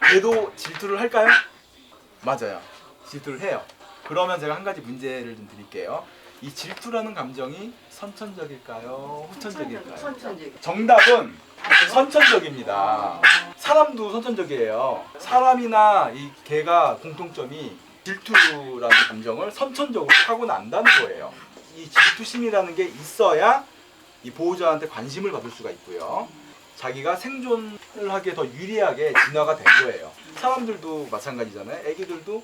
걔도 질투를 할까요? 맞아요. 질투를 해요. 그러면 제가 한 가지 문제를 좀 드릴게요. 이 질투라는 감정이 선천적일까요? 후천적일까요? 선천적. 정답은 선천적입니다. 사람도 선천적이에요. 사람이나 이 개가 공통점이 질투라는 감정을 선천적으로 타고난다는 거예요. 이 질투심이라는 게 있어야 이 보호자한테 관심을 받을 수가 있고요. 자기가 생존을 하기에 더 유리하게 진화가 된 거예요. 사람들도 마찬가지잖아요. 애기들도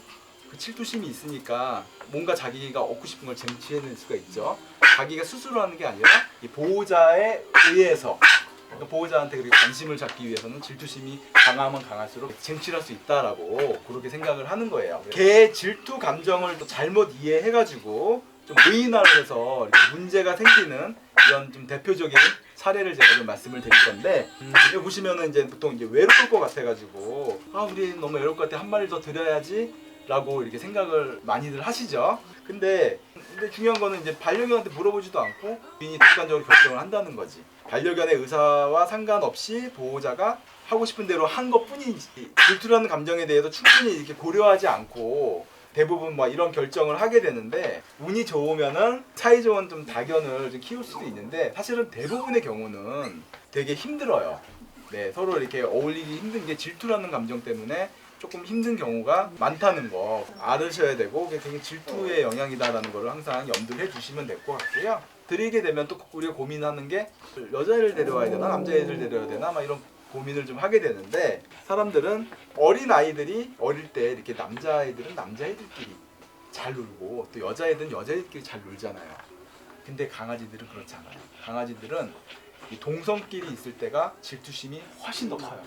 그 질투심이 있으니까 뭔가 자기가 얻고 싶은 걸 쟁취해낼 수가 있죠. 자기가 스스로 하는 게 아니라 이 보호자에 의해서, 그러니까 보호자한테 그렇게 관심을 잡기 위해서는 질투심이 강하면 강할수록 쟁취할 수 있다라고 그렇게 생각을 하는 거예요. 개의 질투 감정을 또 잘못 이해해가지고 좀 의인화를 해서 이렇게 문제가 생기는 이런 좀 대표적인 사례를 제가 좀 말씀을 드릴 건데, 여기 보시면은 이제 보통 이제 외로울 것 같아가지고 우리 너무 외로울 것 같아, 한 마리 더 드려야지 라고 이렇게 생각을 많이들 하시죠. 근데 중요한 거는 이제 반려견한테 물어보지도 않고 주인이 독단적으로 결정을 한다는 거지. 반려견의 의사와 상관없이 보호자가 하고 싶은 대로 한 것뿐이지, 질투라는 감정에 대해서 충분히 이렇게 고려하지 않고 대부분 뭐 이런 결정을 하게 되는데, 운이 좋으면은 사이좋은 좀 다견을 좀 키울 수도 있는데 사실은 대부분의 경우는 되게 힘들어요. 네, 서로 이렇게 어울리기 힘든 게 질투라는 감정 때문에 조금 힘든 경우가 많다는 거 알으셔야 되고, 그게 되게 질투의 영향이다라는 거를 항상 염두를 해주시면 될 것 같고요. 드리게 되면 또 우리가 고민하는 게 여자애를 데려와야 되나 남자애를 데려와야 되나 막 이런 고민을 좀 하게 되는데, 사람들은 어린 아이들이 어릴 때 이렇게 남자애들은 남자애들끼리 잘 놀고 또 여자애들은 여자애들끼리 잘 놀잖아요. 근데 강아지들은 그렇지 않아요. 강아지들은 이 동성끼리 있을 때가 질투심이 훨씬 더 커요.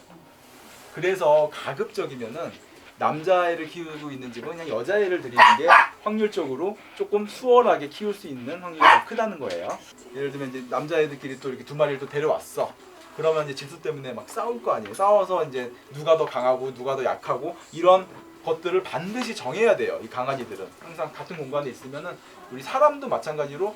그래서 가급적이면은 남자애를 키우고 있는 집은 그냥 여자애를 들이는 게 확률적으로 조금 수월하게 키울 수 있는 확률이 더 크다는 거예요. 예를 들면 이제 남자애들끼리 또 이렇게 두 마리를 또 데려왔어. 그러면 이제 질투 때문에 막 싸울 거 아니에요. 싸워서 이제 누가 더 강하고 누가 더 약하고 이런 것들을 반드시 정해야 돼요. 이 강아지들은 항상 같은 공간에 있으면은, 우리 사람도 마찬가지로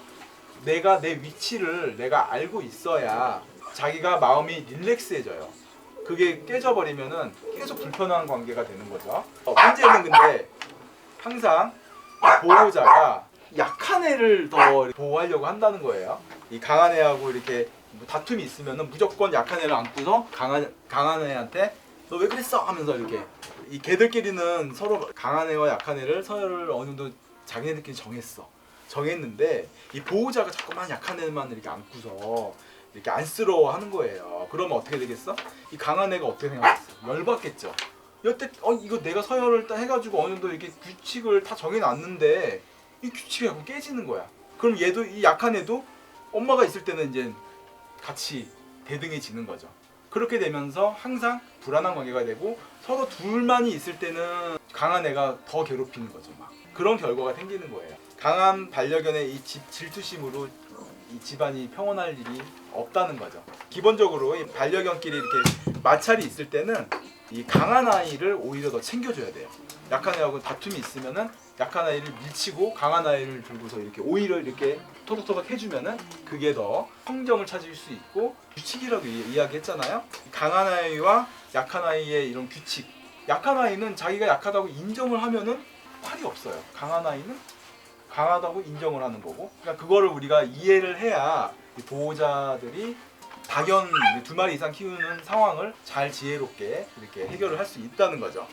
내가 내 위치를 내가 알고 있어야 자기가 마음이 릴렉스해져요. 그게 깨져버리면은 계속 불편한 관계가 되는 거죠. 문제는 근데 항상 보호자가 약한 애를 더 보호하려고 한다는 거예요. 이 강한 애하고 이렇게 뭐 다툼이 있으면은 무조건 약한 애를 안고서 강한 애한테 너 왜 그랬어 하면서 이렇게, 이 개들끼리는 서로 강한 애와 약한 애를 서로를 어느 정도 자기네들끼리 정했는데 이 보호자가 자꾸만 약한 애만 이렇게 안고서 이렇게 안쓰러워하는 거예요. 그러면 어떻게 되겠어? 이 강한 애가 어떻게 생각했어? 열받겠죠. 여태 이거 내가 서열을 딱 해가지고 어느 정도 이렇게 규칙을 다 정해놨는데 이 규칙이 자꾸 깨지는 거야. 그럼 얘도, 이 약한 애도 엄마가 있을 때는 이제 같이 대등해지는 거죠. 그렇게 되면서 항상 불안한 관계가 되고, 서로 둘만이 있을 때는 강한 애가 더 괴롭히는 거죠. 막 그런 결과가 생기는 거예요. 강한 반려견의 이 질투심으로 이 집안이 평온할 일이 없다는 거죠. 기본적으로 이 반려견끼리 이렇게 마찰이 있을 때는 이 강한 아이를 오히려 더 챙겨줘야 돼요. 약한 애하고 다툼이 있으면은 약한 아이를 밀치고 강한 아이를 들고서 이렇게 오히려 이렇게 토닥토닥 해주면은 그게 더 평정을 찾을 수 있고, 규칙이라고 이야기했잖아요. 강한 아이와 약한 아이의 이런 규칙. 약한 아이는 자기가 약하다고 인정을 하면은 활이 없어요. 강한 아이는 강하다고 인정을 하는 거고, 그러니까 그거를 우리가 이해를 해야 보호자들이 다견 두 마리 이상 키우는 상황을 잘 지혜롭게 이렇게 해결을 할 수 있다는 거죠.